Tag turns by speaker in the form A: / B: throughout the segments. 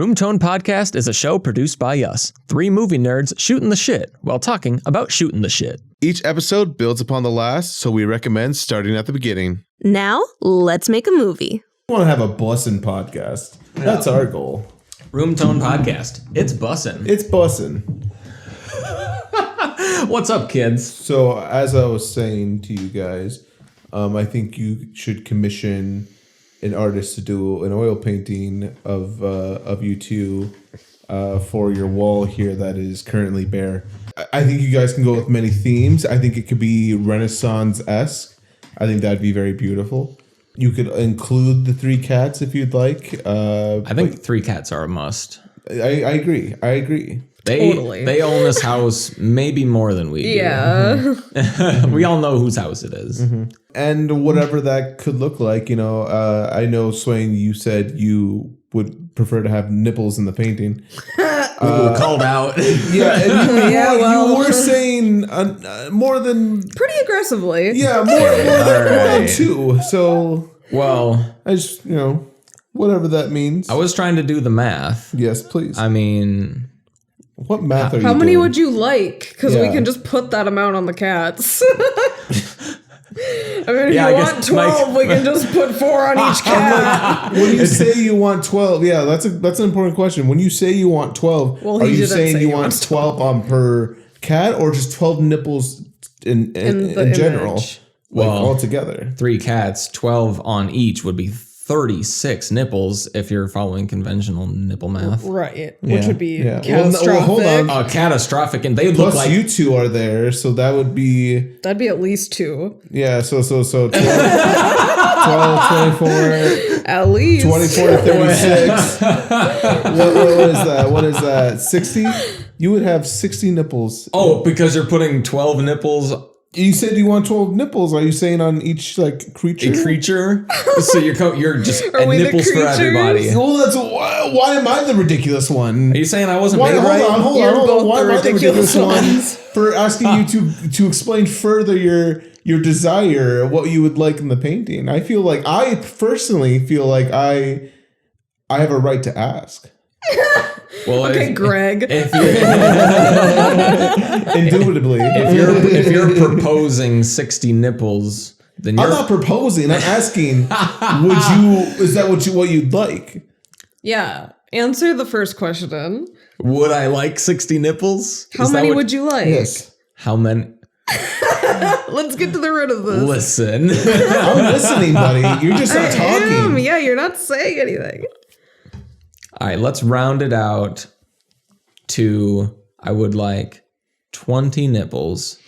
A: Room Tone Podcast is a show produced by us, three movie nerds shooting the shit while talking about shooting the shit.
B: Each episode builds upon the last, so we recommend starting at the beginning.
C: Now, let's make a movie.
D: We want to have a bussin' podcast. That's our goal.
A: Room Tone Podcast. It's bussin'.
D: It's bussin'.
A: What's up, kids?
D: So, as I was saying to you guys, I think you should commission an artist to do an oil painting of you two for your wall here that is currently bare. I think you guys can go with many themes. I think it could be Renaissance-esque. I think that'd be very beautiful. You could include the three cats if you'd like.
A: I think three cats are a must.
D: I agree.
A: They own this house maybe more than we do.
C: Yeah.
A: We all know whose house it is.
D: Mm-hmm. And whatever that could look like, I know, Swain, you said you would prefer to have nipples in the painting.
A: Called out.
D: Yeah, and you were saying more than...
C: Pretty aggressively.
D: Yeah, more than two. So,
A: well,
D: I just, whatever that means.
A: I was trying to do the math.
D: Yes, please.
A: I mean...
D: What math are you
C: How many
D: doing?
C: would you like? Because we can just put that amount on the cats. I mean, if you want 12, we can just put 4 on each cat.
D: When you say you want 12, yeah, that's an important question. When you say you want 12, are you saying you want 12 on per cat or just 12 nipples in general?
A: Well,
D: altogether.
A: 3 cats, 12 on each would be 36 nipples if you're following conventional nipple math.
C: Right. Which would be catastrophic.
D: Well, hold on.
A: Catastrophic. And they
D: Plus
A: look like...
D: you two are there, so that would be...
C: That'd be at least 2.
D: Yeah, so 12, 24...
C: At least.
D: 24 to 36. What is that? 60? You would have 60 nipples.
A: Oh, because you're putting 12 nipples...
D: You said you want 12 nipples. Are you saying on each creature?
A: A creature? So you're just
C: we
A: nipples for everybody.
D: Well, that's why am I the ridiculous one?
A: Are you saying I wasn't made right?
D: Hold on. Why am I the ridiculous one for asking you to explain further your desire, what you would like in the painting? I personally feel like I have a right to ask.
A: Well,
C: okay, Greg.
D: Indubitably.
A: If you're proposing 60 nipples, then
D: I'm not proposing. I'm asking. Is that what you'd like?
C: Yeah. Answer the first question.
A: Would I like 60 nipples?
C: How many would you like?
D: Yes.
A: How many?
C: Let's get to the root of this.
A: Listen.
D: I'm listening, buddy. You're just not talking.
C: Yeah, you're not saying anything.
A: All right, let's round it out to, I would like 20 nipples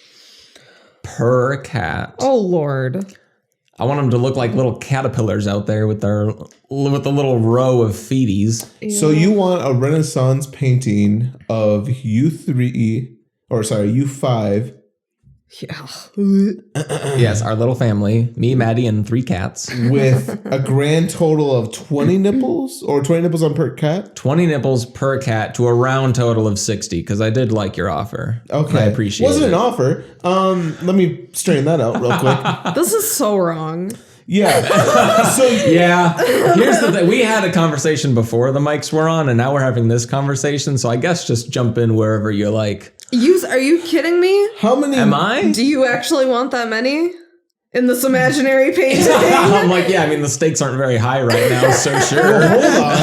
A: per cat.
C: Oh, Lord.
A: I want them to look like little caterpillars out there with a little row of feeties.
D: Yeah. So you want a Renaissance painting of you 5.
C: Yeah.
A: Yes, our little family, me, Maddie, and 3 cats.
D: With a grand total of 20 nipples? Or 20 nipples on per cat?
A: 20 nipples per cat to a round total of 60, because I did like your offer.
D: Okay.
A: I appreciate it.
D: Wasn't an offer. Let me straighten that out real quick.
C: This is so wrong.
D: Yeah.
A: Here's the thing. We had a conversation before the mics were on, and now we're having this conversation, so I guess just jump in wherever you like.
C: Are you kidding me?
D: How many?
A: Am I?
C: Do you actually want that many in this imaginary painting?
A: I'm like, yeah, I mean, the stakes aren't very high right now, so sure.
D: Well, hold on.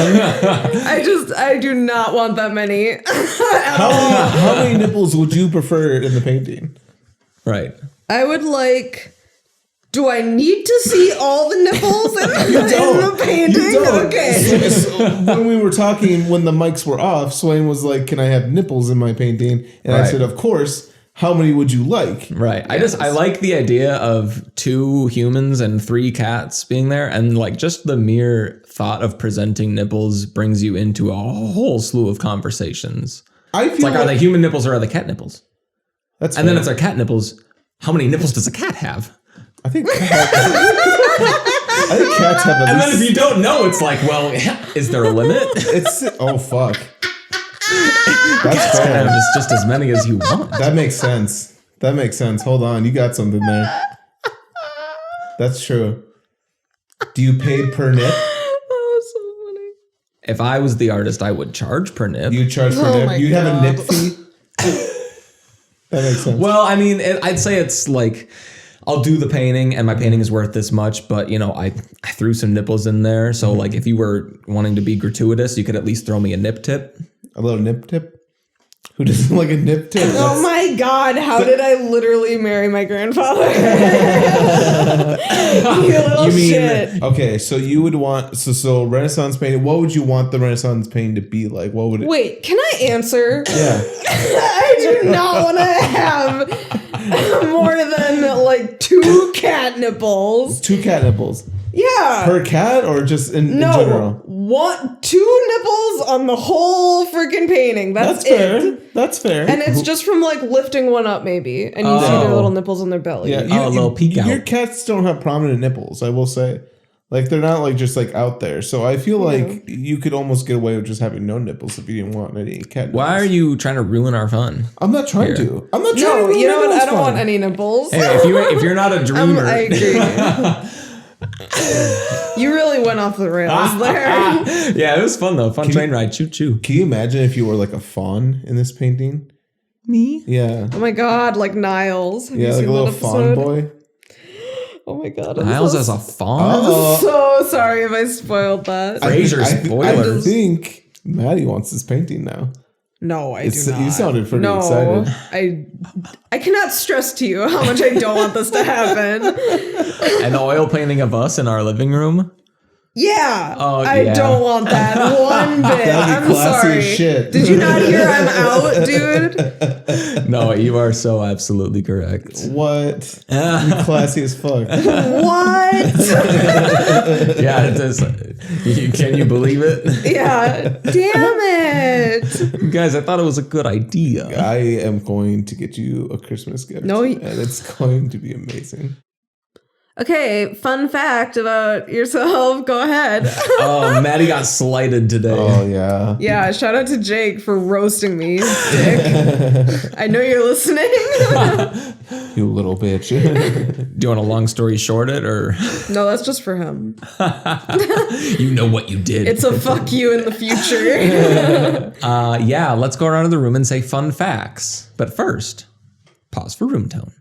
C: I do not want that many.
D: How many nipples would you prefer in the painting?
A: Right.
C: I would like... Do I need to see all the nipples in the painting?
D: You don't.
C: Okay.
D: So when we were talking, when the mics were off, Swain was like, "Can I have nipples in my painting?" And I said, "Of course." How many would you like?
A: Right. Yes. I like the idea of 2 humans and 3 cats being there, and like just the mere thought of presenting nipples brings you into a whole slew of conversations. It's like, are they human nipples or are they cat nipples?
D: That's
A: and fair. Then if they're cat nipples, how many nipples does a cat have?
D: I think cats have at least...
A: And then if you don't know, it's like, well, is there a limit?
D: Oh, fuck.
A: That's fair. It's just as many as you want.
D: That makes sense. Hold on. You got something there. That's true. Do you pay per nip?
C: Oh, so funny.
A: if I was the artist, I would charge per nip.
D: You charge per
C: Oh my
D: nip. You have a
C: God.
D: nip fee. That makes sense.
A: Well, I mean, I'd say it's like I'll do the painting and my painting is worth this much, but I threw some nipples in there. So like if you were wanting to be gratuitous, you could at least throw me a nip tip.
D: A little nip tip. Who doesn't like a nip tip?
C: Oh my God, how did I literally marry my grandfather? You little shit.
D: Okay, so you would want so Renaissance painting. What would you want the Renaissance painting to be like? What would it?
C: Wait, can I answer?
D: Yeah.
C: I do not want to have more than like 2 cat nipples.
D: 2 cat nipples
C: Yeah.
D: per cat, or just in general?
C: Want 2 nipples on the whole freaking painting. That's
D: fair.
C: it.
D: That's fair.
C: And it's just from like lifting one up maybe, and you see their little nipples on their belly.
D: yeah,
A: a little peek out.
D: Your cats don't have prominent nipples, I will say. Like they're not like just like out there. So I feel like you could almost get away with just having no nipples if you didn't want any cat nipples.
A: Why are you trying to ruin our fun?
D: I'm not trying to. I'm not trying to.
C: No,
D: ruin
C: you know what?
D: anyone's
C: I don't
D: fun.
C: want any nipples.
A: Hey, if you're not a dreamer,
C: I agree. You really went off the rails there.
A: yeah, it was fun though. Fun train ride. Choo choo.
D: Can you imagine if you were like a fawn in this painting?
A: Me?
D: Yeah.
C: Oh my God, like Niles. Have
D: Yeah,
C: you
D: like
C: seen
D: a little
C: that
D: fawn
C: episode?
D: boy.
C: Oh my God.
A: Niles as a fawn.
C: I'm so sorry if I spoiled that.
A: Fraser
D: I
A: spoilers.
D: think Maddie wants this painting now.
C: No, I do not.
D: You sounded pretty
C: No,
D: excited.
C: I cannot stress to you how much I don't want this to happen.
A: An oil painting of us in our living room.
C: Yeah,
A: Oh,
C: I
A: yeah.
C: don't want that one bit.
D: That'd be
C: I'm
D: classy
C: sorry.
D: as shit.
C: Did you not hear I'm out, dude?
A: No, you are so absolutely correct.
D: What? You classy as fuck.
C: What?
A: Yeah, it is. Can you believe it?
C: Yeah, damn it.
A: Guys, I thought it was a good idea.
D: I am going to get you a Christmas gift.
C: No,
D: and it's going to be amazing.
C: Okay, fun fact about yourself. Go ahead.
A: Oh, Maddie got slighted today.
D: Oh yeah.
C: Yeah, shout out to Jake for roasting me, dick. I know you're listening.
D: You little bitch.
A: Do you want a long story short it, or
C: No, that's just for him.
A: you know what you did?
C: It's a fuck you in the future.
A: Yeah, let's go around the room and say fun facts. But first, pause for room tone.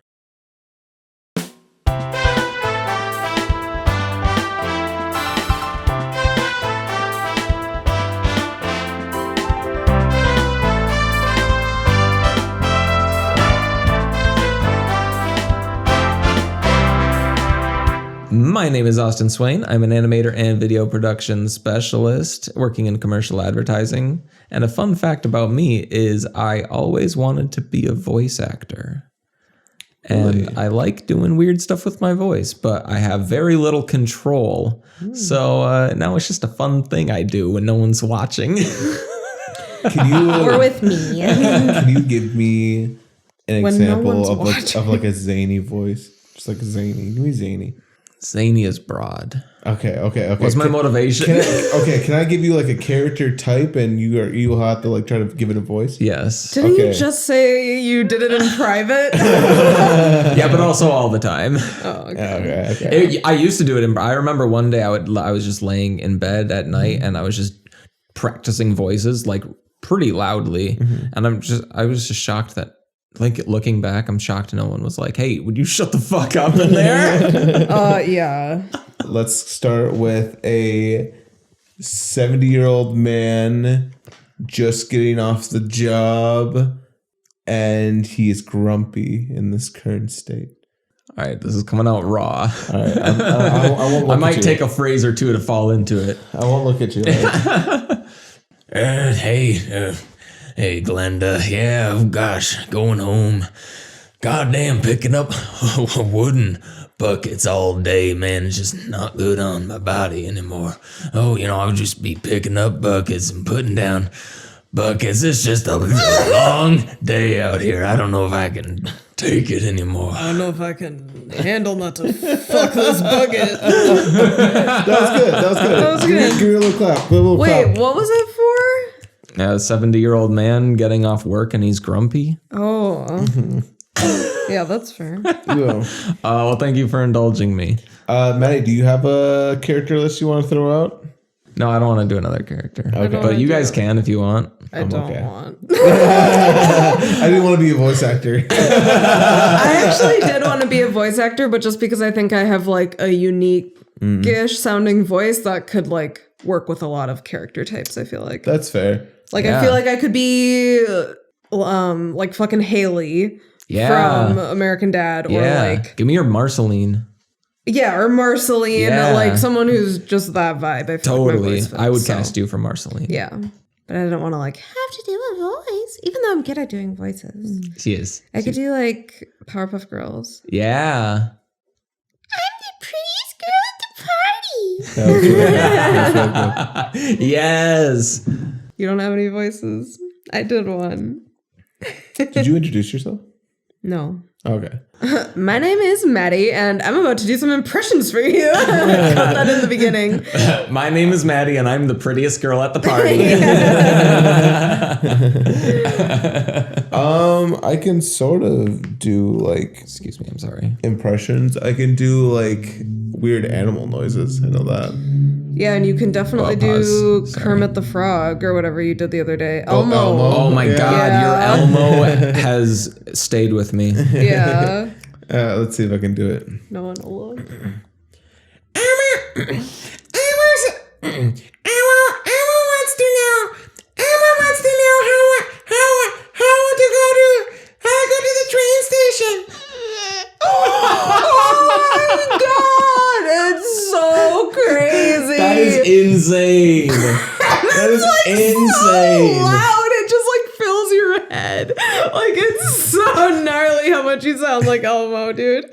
A: My name is Austin Swain. I'm an animator and video production specialist working in commercial advertising. And a fun fact about me is I always wanted to be a voice actor. And I like doing weird stuff with my voice, but I have very little control. So now it's just a fun thing I do when no one's watching.
D: Can you
C: Or with me.
D: can you give me an
C: When no
D: example
C: one's
D: of
C: watching.
D: like a zany voice? Just like zany. Give me zany.
A: Zany is broad.
D: Okay.
A: What's my motivation?
D: Can I give you like a character type and you'll have to like try to give it a voice?
A: Yes.
C: Didn't you
D: Okay.
C: just say you did it in private?
A: Yeah, but also all the time.
C: Oh, okay.
D: Okay.
A: I used to do it. I remember one day I was just laying in bed at night and I was just practicing voices like pretty loudly, and I was just shocked that. Like looking back, I'm shocked no one was like, "Hey, would you shut the fuck up in there?"
C: Yeah.
D: Let's start with a 70-year-old man just getting off the job, and he is grumpy in this current state.
A: All right, this is coming out raw.
D: All right, I won't look
A: I might
D: at you.
A: take a phrase or two to fall into it.
D: I won't look at you.
A: Hey, Glenda. Yeah, oh gosh, going home. Goddamn, picking up wooden buckets all day, man. It's just not good on my body anymore. Oh, I'll just be picking up buckets and putting down buckets. It's just a long day out here. I don't know if I can take it anymore.
C: I don't know if I can handle not to fuck this bucket.
D: That was good. Give me a little clap.
C: Wait, what was it for?
A: A 70-year-old man getting off work and he's grumpy.
C: Oh. Yeah, that's fair.
D: Yeah.
A: Well, thank you for indulging me.
D: Maddie, do you have a character list you want to throw out?
A: No, I don't want to do another character.
D: Okay.
A: But you guys can if you want.
C: I don't want.
D: I didn't want to be a voice actor.
C: I actually did want to be a voice actor, but just because I think I have like a unique-ish sounding voice that could like work with a lot of character types, I feel like.
D: That's fair.
C: Like, I feel like I could be like fucking Haley from American Dad, or like...
A: Give me your Marceline.
C: Yeah, or Marceline, like someone who's just that vibe. I feel like my voice fits,
A: I would cast you for Marceline.
C: Yeah. But I don't want to like have to do a voice, even though I'm good at doing voices.
A: She is.
C: I could do like Powerpuff Girls.
A: Yeah.
C: I'm the prettiest girl at the party.
A: Yes.
C: You don't have any voices? I did one.
D: Did you introduce yourself?
C: No.
D: Okay.
C: My name is Maddie, and I'm about to do some impressions for you. Cut that in the beginning.
A: My name is Maddie, and I'm the prettiest girl at the party.
D: I can sort of do like...
A: Excuse me, I'm sorry.
D: Impressions. I can do like weird animal noises. I know that.
C: Yeah, and you can definitely do Kermit the Frog or whatever you did the other day. Elmo.
A: Oh my God, your Elmo has stayed with me.
C: Yeah.
D: Let's see if I can do it.
C: No one will look.
A: That is insane. That is
C: like
A: insane.
C: So loud, it just like fills your head. Like it's so gnarly how much you sound like Elmo, dude.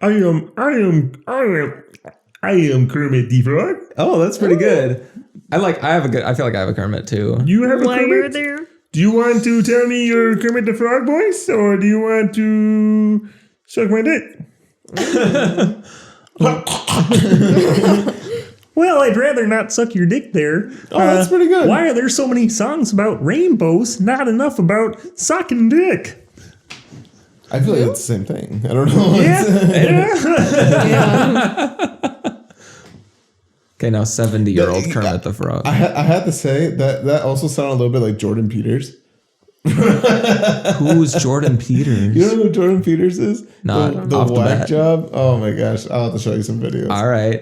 E: I am Kermit the Frog.
A: Oh, that's pretty good. I feel like I have a Kermit too.
E: You have a
C: While
E: Kermit?
C: you're there.
E: Do you want to tell me your Kermit the Frog voice, or do you want to suck my dick? Well, I'd rather not suck your dick there.
D: Oh, that's pretty good.
E: Why are there so many songs about rainbows, not enough about sucking dick?
D: I feel like it's the same thing. I don't know.
C: Yeah.
A: Okay, now 70-year-old Kermit the Frog.
D: I had to say that also sounded a little bit like Jordan Peters.
A: Who's Jordan Peters?
D: You don't know who Jordan Peters is?
A: Not
D: the
A: off the
D: whack
A: bat.
D: job. Oh my gosh, I'll have to show you some videos.
A: All right.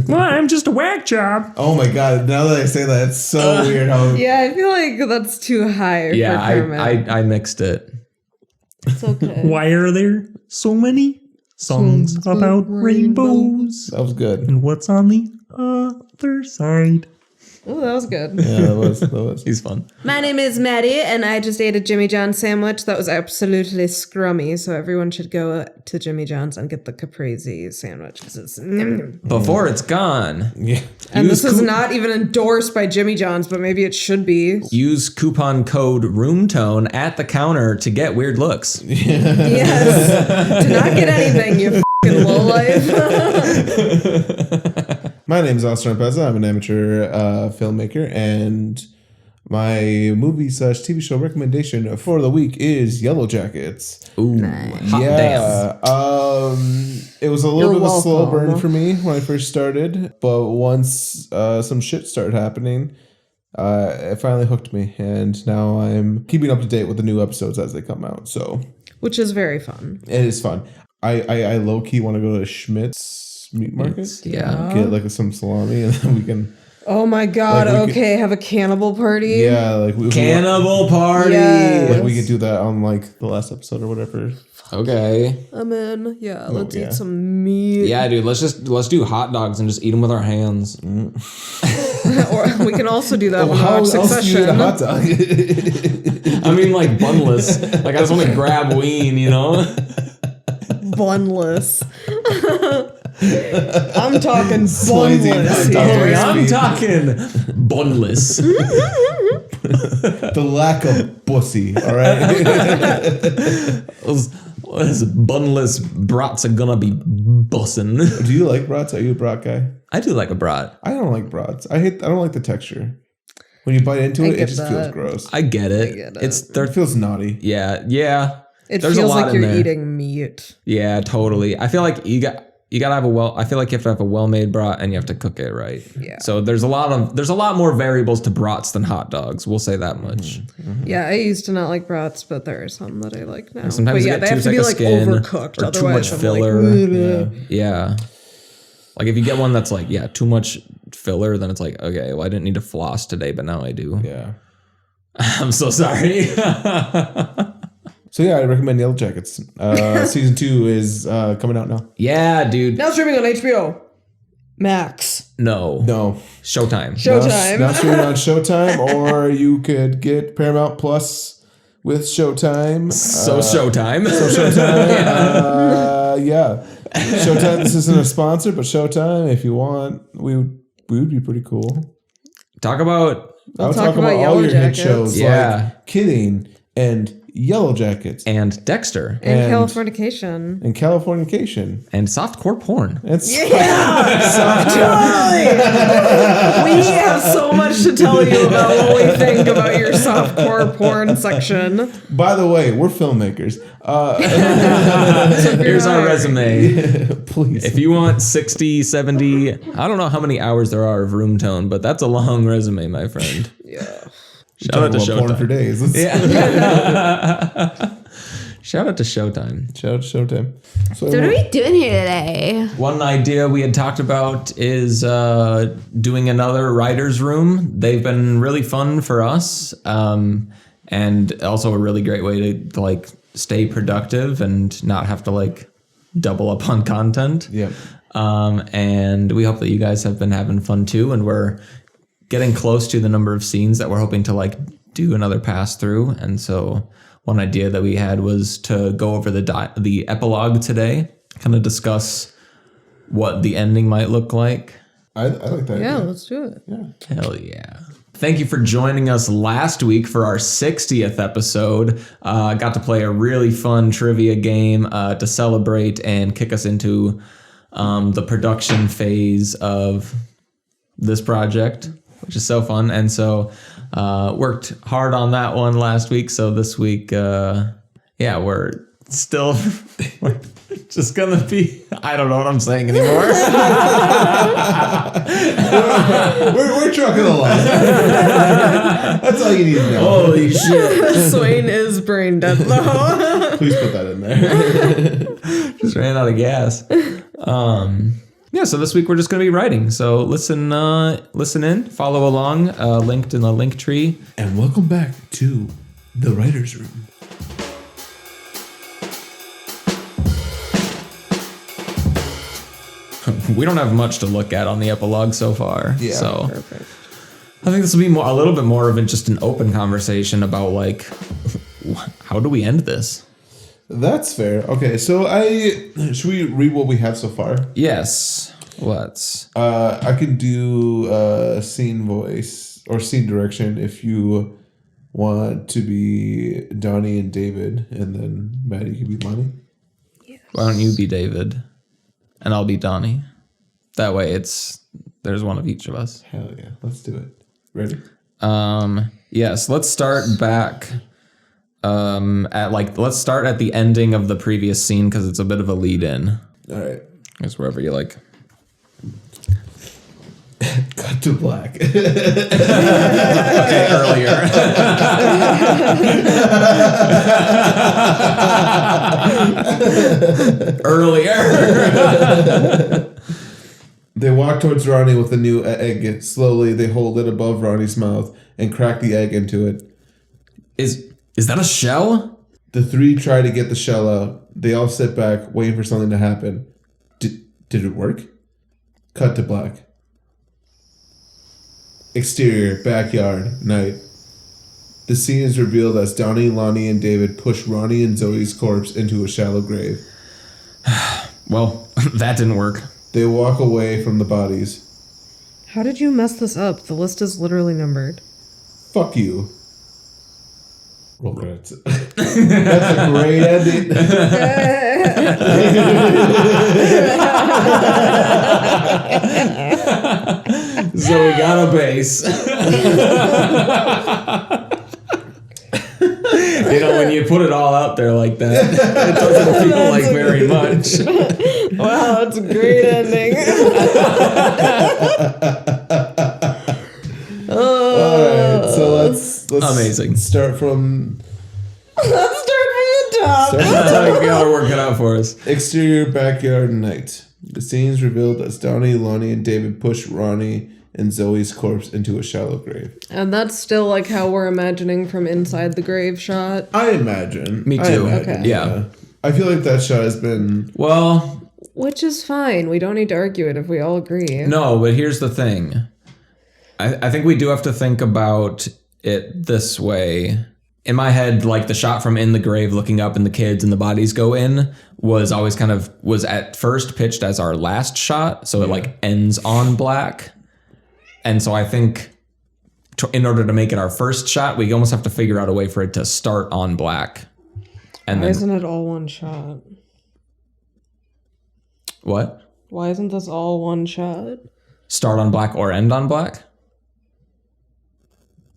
E: Well, I'm just a whack job.
D: Oh my god! Now that I say that, it's so weird how.
C: Yeah, I feel like that's too high for Kermit.
A: I mixed it.
C: It's okay.
E: Why are there so many songs about rainbows?
D: That was good.
E: And what's on the other side?
C: Oh, that was good.
D: Yeah, that was.
A: He's fun.
C: My name is Maddie, and I just ate a Jimmy John's sandwich that was absolutely scrummy. So everyone should go to Jimmy John's and get the caprese sandwich because it's
A: Before it's gone.
D: Yeah.
C: and this is not even endorsed by Jimmy John's, but maybe it should be.
A: Use coupon code ROOMTONE at the counter to get weird looks.
C: Yes. Do not get anything, you fucking lowlife.
D: My name is Austin Pezza. I'm an amateur filmmaker, and my movie / TV show recommendation for the week is Yellow Jackets.
A: Ooh, hot damn.
D: It was a little
C: You're
D: bit of a slow
C: welcome.
D: burn for me when I first started, but once some shit started happening, it finally hooked me, and now I'm keeping up to date with the new episodes as they come out. So,
C: Which is very fun.
D: it is fun. I low key want to go to Schmidt's meat market.
A: Yeah.
D: Get like some salami, and then we can.
C: Oh my god,
D: Like, we
C: okay, have a cannibal party?
D: Yeah, like we
A: Cannibal party.
C: Yes.
D: like we could do that on like the last episode or whatever.
A: Okay.
C: I'm in. Yeah, let's
D: yeah.
C: eat some meat.
A: Yeah, dude. Let's do hot dogs and just eat them with our hands.
C: Or we can also do that when we
D: How
C: watch
D: else do you eat a
C: Succession.
D: hot dog?
A: I mean, like bunless. Like I just want to grab ween, you know.
C: Bunless. I'm talking
D: Slicing
C: bunless
D: hot dog.
C: here.
A: I'm talking bunless.
D: The lack of bussy. All right.
A: Those bunless brats are gonna be bussin'.
D: Do you like brats? Are you a brat guy?
A: I do like a brat.
D: I don't like brats. I don't like the texture. When you bite into
C: I
D: it, it
C: get
D: just
C: that.
D: feels gross.
A: I get it.
C: get it.
A: It's there.
D: It feels naughty.
A: Yeah.
C: It
A: There's a
C: feels
A: lot
C: like
A: in
C: you're
A: there.
C: eating meat.
A: Yeah, totally. I feel like you gotta have I feel like you have to have a well-made brat and you have to cook it right.
C: Yeah.
A: So there's a lot more variables to brats than hot dogs. We'll say that much.
C: Yeah, I used to not like brats, but there are some that I like now.
A: Sometimes
C: but
A: you
C: yeah,
A: get
C: they
A: too
C: have to
A: thick
C: be
A: of
C: like
A: skin
C: overcooked.
A: or too much
C: Otherwise, I'm
A: filler.
C: like,
A: Yeah. Like if you get one that's like, too much filler, then it's like, okay, well, I didn't need to floss today, but now I do.
D: Yeah.
A: I'm so sorry.
D: So yeah, I recommend Yellow Jackets. Season 2 is coming out now.
A: Yeah, dude.
C: now streaming on HBO Max.
A: No. Showtime.
C: Showtime.
D: Now streaming on Showtime, or you could get Paramount Plus with Showtime.
A: Showtime.
D: Showtime. Yeah. Showtime. This isn't a sponsor, but Showtime, if you want, we would be pretty cool.
A: Talk about
D: I'll
C: talk
D: talk
C: about
D: about all
C: Yellow
D: your
C: Jackets.
D: hit shows like Kidding and Yellow Jackets
A: and Dexter
C: And Californication.
D: and Californication
A: and softcore porn.
D: and
C: We have so much to tell you about what we think about your softcore porn section.
D: By the way, we're filmmakers.
A: Here's our resume.
D: Please.
A: If you want 60, 70, I don't know how many hours there are of room tone, but that's a long resume, my friend.
C: Yeah.
A: Shout out to
D: Talk about porn for
A: Showtime.
D: days.
A: Shout out to Showtime.
D: Shout out to Showtime. So
F: So what are we doing here today?
A: One idea we had talked about is doing another writer's room. They've been really fun for us, and also a really great way to like stay productive and not have to like double up on content.
D: Yeah.
A: And we hope that you guys have been having fun too. And we're getting close to the number of scenes that we're hoping to like do another pass through. And so one idea that we had was to go over the epilogue today, kind of discuss what the ending might look like.
D: I like that.
C: Yeah,
D: idea.
C: let's do it.
A: Hell yeah. Thank you for joining us last week for our 60th episode. Got to play a really fun trivia game to celebrate and kick us into the production phase of this project, which is so fun. And so worked hard on that one last week. So this week, we're still... we're just gonna be... I don't know what I'm saying anymore.
D: We're trucking along. That's all you need to know.
A: Holy shit.
C: Swain is brain dead though.
D: Please put that in there.
A: Just ran out of gas. So this week we're just going to be writing. So listen in, follow along, linked in the link tree.
D: And welcome back to the writer's room.
A: We don't have much to look at on the epilogue so far.
D: Yeah.
A: So
C: Perfect.
A: I think this will be a little bit more of just an open conversation about like, how do we end this?
D: That's fair. Okay, so should we read what we have so far?
A: Yes. Let's.
D: I can do scene voice or scene direction if you want to be Donnie and David, and then Maddie can be Lonnie.
A: Why don't you be David, and I'll be Donnie. That way, there's one of each of us.
D: Hell yeah, let's do it. Ready?
A: Yes. Let's start back. Let's start at the ending of the previous scene because it's a bit of a lead in.
D: All right.
A: It's wherever you like.
D: Cut to black.
A: Okay, earlier.
D: They walk towards Ronnie with a new egg. Slowly, they hold it above Ronnie's mouth and crack the egg into it.
A: Is that a shell?
D: The three try to get the shell out. They all sit back, waiting for something to happen. Did it work? Cut to black. Exterior, backyard, night. The scene is revealed as Donnie, Lonnie, and David push Ronnie and Zoe's corpse into a shallow grave.
A: Well, that didn't work.
D: They walk away from the bodies.
C: How did you mess this up? The list is literally numbered.
D: Fuck you. Roll credits. That's a great ending.
A: So we got a base. you put it all out there like that, it doesn't feel like very much.
C: Wow, that's a great ending.
D: All right, so let's
A: Amazing.
D: Start from
C: Let's start from the top.
A: You gotta work it out for us.
D: exterior backyard night. The scene's revealed as Donnie, Lonnie, and David push Ronnie and Zoe's corpse into a shallow grave.
C: And that's still like how we're imagining from inside the grave shot.
D: I imagine.
A: Me too.
C: Okay.
A: Yeah.
D: I feel like that shot has been.
A: Well,
C: Which is fine. We don't need to argue it if we all agree.
A: no, but here's the thing. I think we do have to think about it this way. In my head, like the shot from in the grave looking up and the kids and the bodies go in was always was at first pitched as our last shot. So it like ends on black. And so I think in order to make it our first shot, we almost have to figure out a way for it to start on black. And
C: Why
A: then
C: isn't it all one shot?
A: what?
C: Why isn't this all one shot?
A: Start on black or end on black?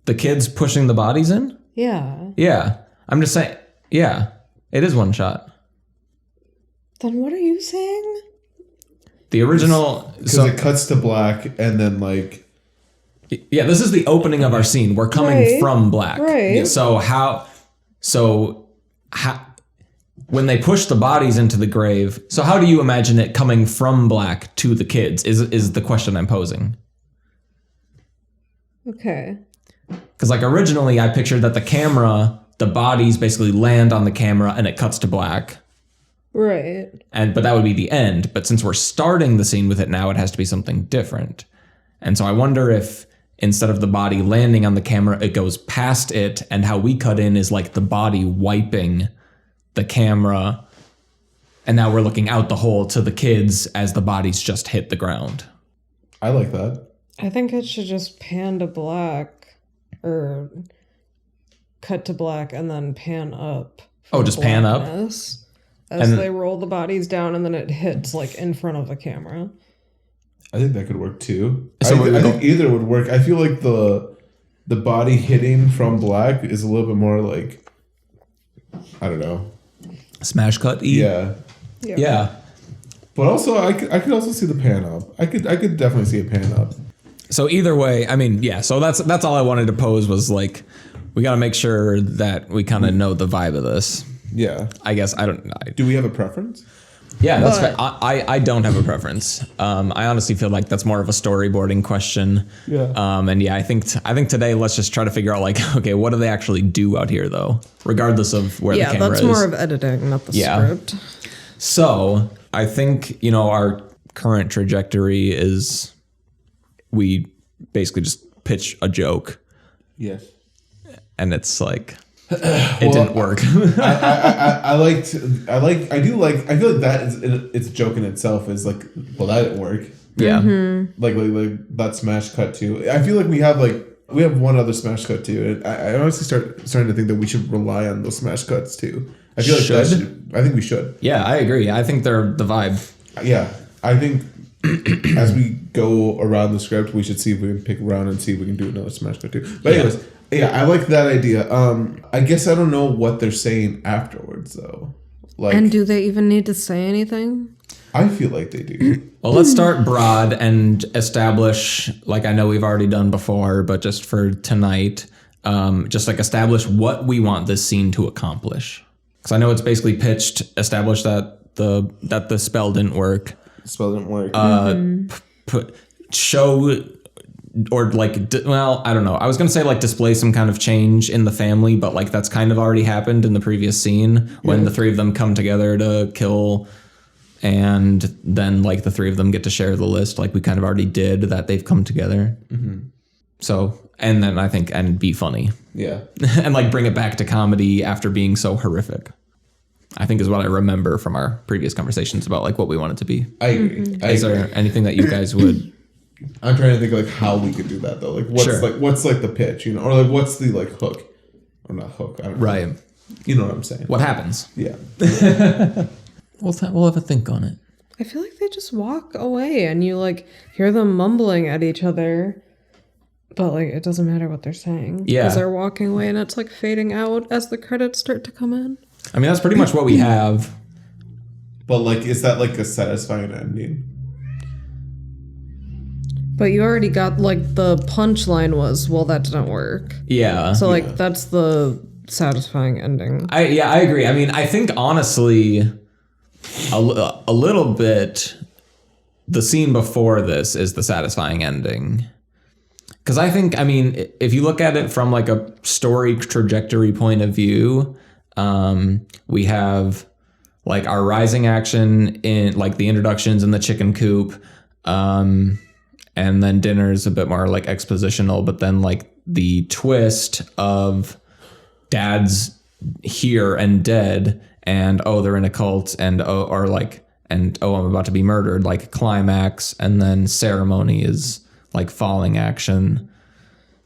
A: The kids pushing the bodies in?
C: Yeah.
A: Yeah. I'm just saying, yeah, it is one shot.
C: Then what are you saying?
A: The original.
D: Because it cuts to black and then like.
A: Yeah, this is the opening of our scene. We're coming
C: Right.
A: from black.
C: Right.
A: So when they push the bodies into the grave, so how do you imagine it coming from black to the kids is the question I'm posing.
C: Okay.
A: Because like originally I pictured that the bodies basically land on the camera and it cuts to black.
C: Right.
A: But that would be the end. But since we're starting the scene with it now, it has to be something different. And so I wonder if instead of the body landing on the camera, it goes past it, and how we cut in is like the body wiping the camera, and now we're looking out the hole to the kids as the bodies just hit the ground.
D: I like that.
C: I think it should just pan to black or cut to black and then pan up.
A: Oh,
C: from
A: just pan up?
C: blackness as
A: And-
C: they roll the bodies down and then it hits like in front of the camera.
D: I think that could work too.
A: So
D: I think either would work. I feel like the body hitting from black is a little bit more like, I don't know.
A: Smash cut.
D: Yeah.
A: Yeah.
D: But also, I could also see the pan up. I could definitely see a pan up.
A: So either way, I mean, yeah. So that's all I wanted to pose was like, we got to make sure that we kind of know the vibe of this.
D: Yeah.
A: I guess
D: Do we have a preference?
A: Yeah, that's fair. I don't have a preference. I honestly feel like that's more of a storyboarding question.
D: Yeah.
A: And yeah, I think today let's just try to figure out like, okay, what do they actually do out here though, regardless of where the
C: Yeah,
A: camera
C: that's
A: is.
C: more of editing, not the
A: Yeah.
C: script.
A: So I think our current trajectory is we basically just pitch a joke,
D: Yes.
A: and it's like it didn't work.
D: I feel like that is it's a joke in itself is like, well, that didn't work.
A: Yeah.
D: Like that smash cut too. I feel like we have one other smash cut too. And I honestly starting to think that we should rely on those smash cuts too. I feel like I think we should.
A: Yeah, I agree. I think they're the vibe.
D: Yeah, I think as we go around the script, we should see if we can pick around and see if we can do another smash cut too. But anyways, yeah, I like that idea. I guess I don't know what they're saying afterwards though. Like,
C: And do they even need to say anything?
D: I feel like they do.
A: Well, let's start broad and establish, like I know we've already done before, but just for tonight, just like establish what we want this scene to accomplish. Because I know it's basically pitched, establish that the spell didn't work.
D: Spell didn't work.
A: Show or like, I don't know. I was going to say like display some kind of change in the family, but like that's kind of already happened in the previous scene when the three of them come together to kill, and then like the three of them get to share the list like we kind of already did that they've come together. So, and then I think, and be funny.
D: Yeah.
A: And like bring it back to comedy after being so horrific, I think is what I remember from our previous conversations about like what we want it to be.
D: I agree.
A: Is there anything that you guys would...
D: I'm trying to think like how we could do that though. Like what's like the pitch, or like what's the like hook, or not hook. I don't know.
A: Right.
D: You know what I'm saying?
A: What happens?
D: Yeah.
A: We'll have a think on it.
C: I feel like they just walk away and you like hear them mumbling at each other. But like, it doesn't matter what they're saying.
A: Yeah.
C: Because they're walking away and it's like fading out as the credits start to come in.
A: I mean, that's pretty much what we have.
D: But like, is that like a satisfying ending?
C: But you already got like the punchline was, well, that didn't work.
A: Yeah.
C: So like, that's the satisfying ending.
A: I agree. I mean, I think honestly, a little bit, the scene before this is the satisfying ending. Because I think, I mean, if you look at it from like a story trajectory point of view, we have like our rising action in like the introductions in the chicken coop, and then dinner's a bit more like expositional, but then like the twist of dad's here and dead, and oh, they're in a cult, and oh, I'm about to be murdered, like climax, and then ceremony is like falling action.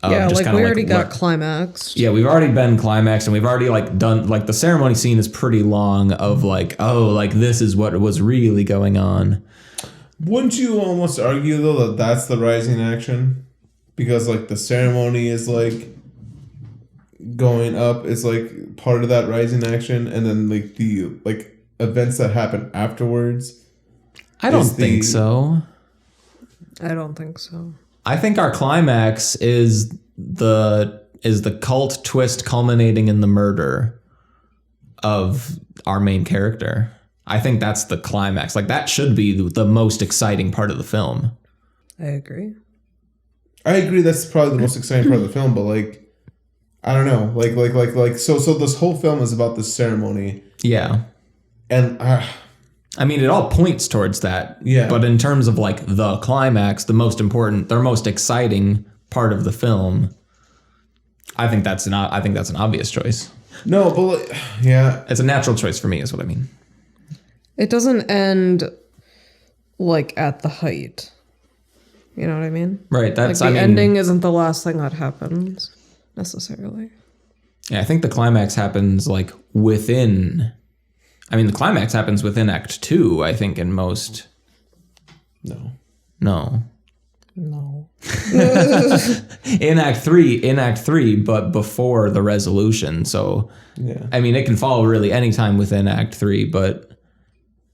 C: Yeah,
A: just
C: like
A: kinda
C: we already got
A: what-
C: climaxed.
A: Yeah, we've already been climaxed, and we've already like done like the ceremony scene is pretty long of like, oh, like this is what was really going on.
D: Wouldn't you almost argue though that that's the rising action? Because like the ceremony is like going up, is like part of that rising action, and then like the like events that happen afterwards.
A: I don't
D: Is
A: think
D: the-
A: so.
C: I don't think so.
A: I think our climax is the cult twist culminating in the murder of our main character. I think that's the climax. Like that should be the most exciting part of the film.
C: I agree.
D: I agree that's probably the most exciting part of the film, but like I don't know. Like so this whole film is about this ceremony.
A: Yeah.
D: And
A: I mean, it all points towards that.
D: Yeah.
A: But in terms of like the climax, the most important, the most exciting part of the film, I think that's an obvious choice.
D: no, but like, yeah.
A: It's a natural choice for me, is what I mean.
C: It doesn't end like at the height. You know what I mean?
A: Right.
C: Like
A: That's
C: the
A: I mean,
C: ending isn't the last thing that happens necessarily.
A: Yeah, I think the climax happens like within. I mean, the climax happens within Act 2. I think in most.
D: No.
C: No.
A: in Act 3, but before the resolution. So,
D: Yeah.
A: I mean, it can fall really anytime within Act 3, but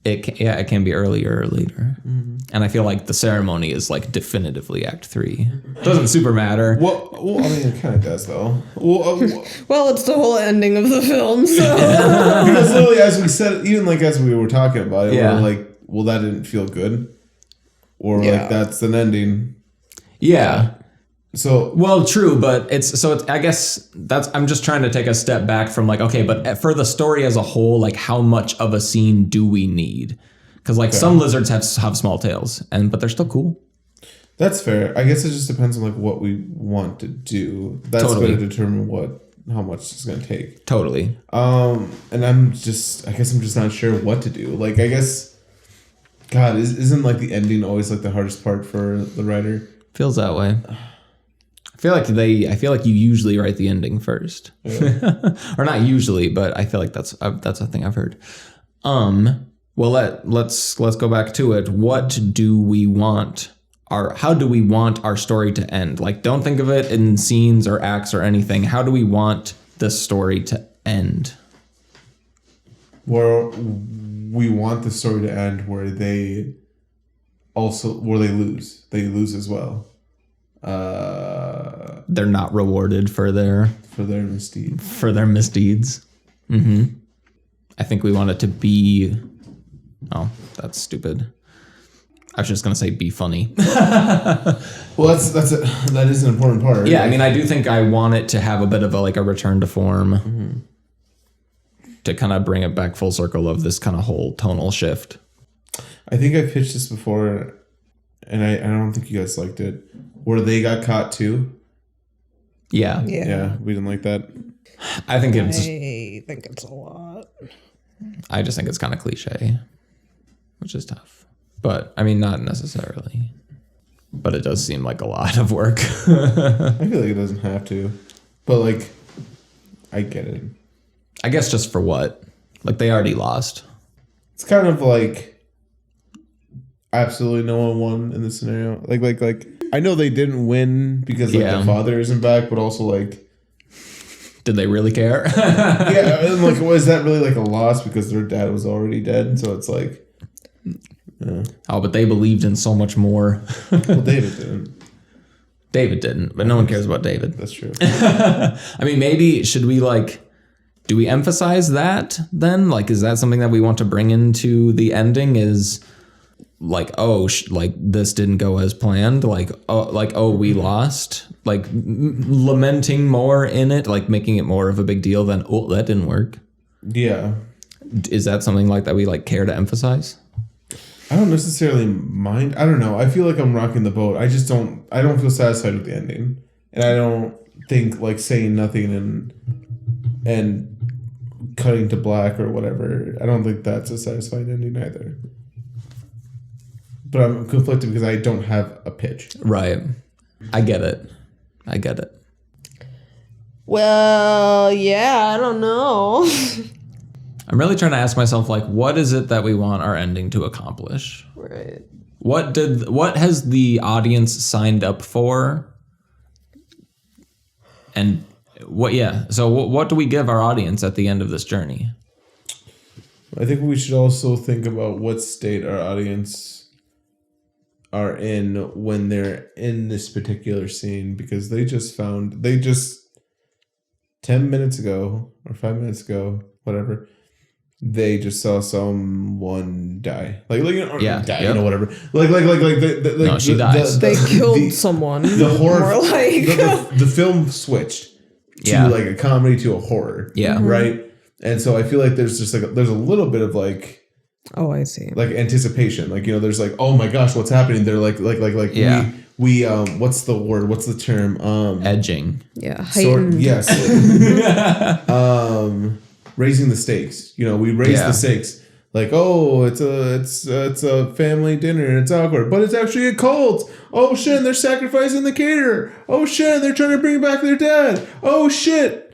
A: it can be earlier or later.
D: Mm-hmm.
A: And I feel like the ceremony is like definitively Act 3. Doesn't super matter.
D: Well, I mean, it kind of does though.
C: Well, it's the whole ending of the film, so
D: Because literally, as we said, even like as we were talking about it,
A: Yeah.
D: we're like, well, that didn't feel good, or
C: Yeah.
D: like that's an ending.
A: Yeah.
D: So
A: Well, true, but I guess I'm just trying to take a step back from like, okay, but for the story as a whole, like how much of a scene do we need? Because like some lizards have small tails, but they're still cool.
D: that's fair. I guess it just depends on like what we want to do. That's
A: Totally.
D: going to determine how much it's going to take.
A: Totally.
D: And I guess I'm just not sure what to do. Like, I guess, God, isn't like the ending always like the hardest part for the writer?
A: Feels that way. I feel like you usually write the ending first, or not usually, but I feel like that's a thing I've heard. Well, let's go back to it. What do we want? How do we want our story to end? Like, don't think of it in scenes or acts or anything. How do we want this story to end?
D: Where we want the story to end where they lose. They lose as well.
A: They're not rewarded for their
D: misdeeds.
A: Mm-hmm. I think we want it to be. Oh, that's stupid. I was just gonna say be funny.
D: Well, that is an important part.
A: Yeah, I mean, I do think I want it to have a bit of a return to form, to kind of bring it back full circle of this kind of whole tonal shift.
D: I think I pitched this before, and I don't think you guys liked it. Where they got caught too.
A: Yeah,
D: Yeah, we didn't like that.
A: I think
C: I think it's a lot.
A: I just think it's kind of cliche, which is tough. But I mean, not necessarily. But it does seem like a lot of work.
D: I feel like it doesn't have to, but like, I get it.
A: I guess just for what? Like they already lost.
D: It's kind of like absolutely no one won in this scenario. Like I know they didn't win because like
A: Yeah.
D: the father isn't back, but also like
A: Did they really care?
D: yeah, and like was that really like a loss because their dad was already dead? So it's like
A: Oh, but they believed in so much more.
D: well, David didn't.
A: David didn't, but no one cares about David.
D: That's true.
A: I mean, maybe should we like, do we emphasize that then? Like, is that something that we want to bring into the ending? Is like, oh, like this didn't go as planned. Like, oh, we lost. Like lamenting more in it, like making it more of a big deal than oh, that didn't work.
D: Yeah.
A: Is that something like that we like care to emphasize?
D: I don't necessarily mind. I don't know. I feel like I'm rocking the boat. I don't feel satisfied with the ending. And I don't think like saying nothing and cutting to black or whatever. I don't think that's a satisfying ending either. But I'm conflicted because I don't have a pitch.
A: Right. I get it.
C: Well, yeah, I don't know.
A: I'm really trying to ask myself, like, what is it that we want our ending to accomplish?
C: Right.
A: What has the audience signed up for? And what do we give our audience at the end of this journey?
D: I think we should also think about what state our audience are in when they're in this particular scene, because they just 10 minutes ago or 5 minutes ago, whatever, they just saw someone die. Like you know, or
A: Yeah,
D: die,
A: yep.
D: you know, whatever. Like
A: she dies.
C: They killed someone.
D: The horror,
C: More like
D: the film switched to
A: Yeah.
D: like a comedy to a horror.
A: Yeah.
D: Right. And so I feel like there's just like there's a little bit of like
C: oh, I see.
D: like anticipation. Like, you know, there's like, oh my gosh, what's happening? They're like
A: Yeah.
D: we what's the word? What's the term?
A: Edging.
C: Yeah,
D: Sort,
C: heightened.
D: yes. Raising the stakes. You know, we raise
A: Yeah.
D: the stakes. Like, oh, it's a family dinner and it's awkward, but it's actually a cult. Oh shit, they're sacrificing the caterer. Oh shit, they're trying to bring back their dad. Oh shit.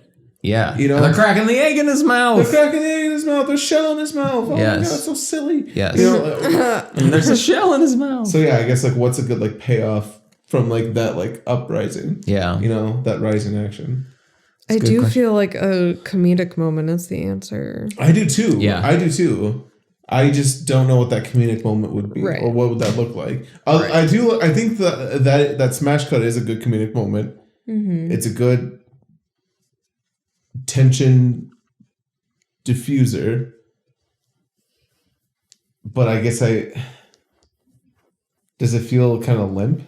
A: Yeah.
D: You know?
A: They're cracking the egg in his mouth.
D: They're cracking the egg in his mouth. There's shell in his mouth. Oh
A: Yes.
D: my god, it's so silly.
A: Yes.
D: You know,
A: And there's a shell in his mouth.
D: so yeah, I guess like what's a good like payoff from like that like uprising?
A: Yeah.
D: You know, that rising action.
C: I
A: good
C: do
A: question.
C: feel like a comedic moment is the answer.
D: I do too.
A: Yeah.
D: I do too. I just don't know what that comedic moment would be,
C: Right.
D: or what would that look like. I do. I think that smash cut is a good comedic moment.
C: Mm-hmm.
D: It's a good tension diffuser. But I guess does it feel kind of limp?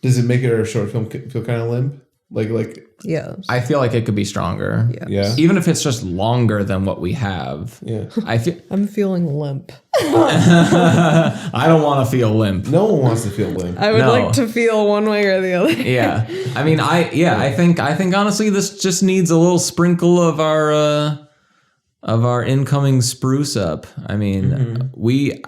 D: Does it make it a short film feel kind of limp? Like
C: Yes.
A: I feel like it could be stronger.
C: Yeah.
D: yeah.
A: Even if it's just longer than what we have.
D: Yeah.
A: I feel
C: I'm feeling limp.
A: I don't want to feel limp.
D: No one wants to feel limp.
C: I would
A: No.
C: like to feel one way or the other.
A: Yeah. I mean, I think honestly this just needs a little sprinkle of our incoming spruce up. I mean,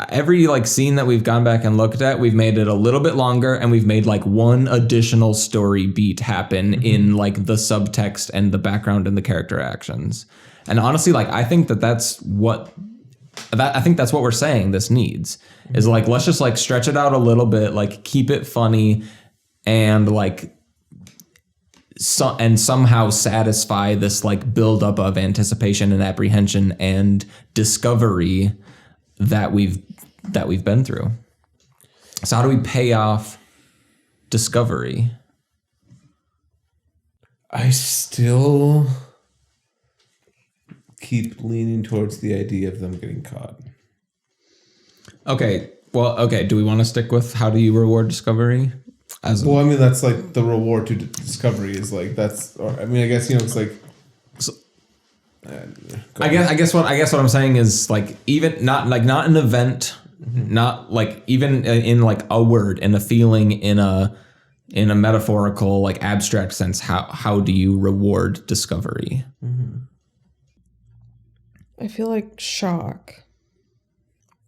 A: every like scene that we've gone back and looked at, we've made it a little bit longer and we've made like one additional story beat happen in like the subtext and the background and the character actions. And honestly, like I think that's what we're saying this needs is like, let's just like stretch it out a little bit, like keep it funny and like and somehow satisfy this like buildup of anticipation and apprehension and discovery that we've been through. So how do we pay off discovery?
D: I still keep leaning towards the idea of them getting caught.
A: Okay. Well, okay. Do we want to stick with how do you reward discovery?
D: Well, I mean, that's like the reward to discovery is like that's. Or, I mean, I guess, you know, it's like.
A: I guess what I'm saying is like even not an event, not like even in like a word, in a feeling, in a metaphorical like abstract sense. How do you reward discovery?
C: I feel like shock.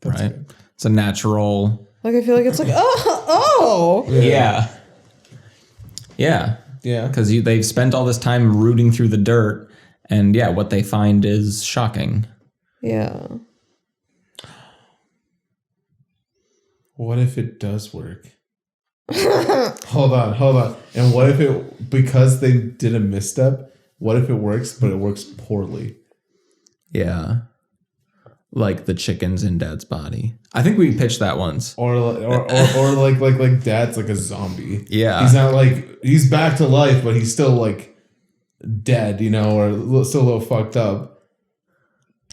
A: Right. It's a natural.
C: Like I feel like it's like oh.
A: Yeah. Yeah.
D: Yeah.
A: Because they've spent all this time rooting through the dirt, and yeah, what they find is shocking.
C: Yeah.
D: What if it does work? Hold on. And what if it, because they did a misstep, what if it works, but it works poorly?
A: Yeah. Like the chickens in Dad's body. I think we pitched that once.
D: Or like Dad's like a zombie.
A: Yeah.
D: He's not like, he's back to life, but he's still like dead, you know, or still a little fucked up.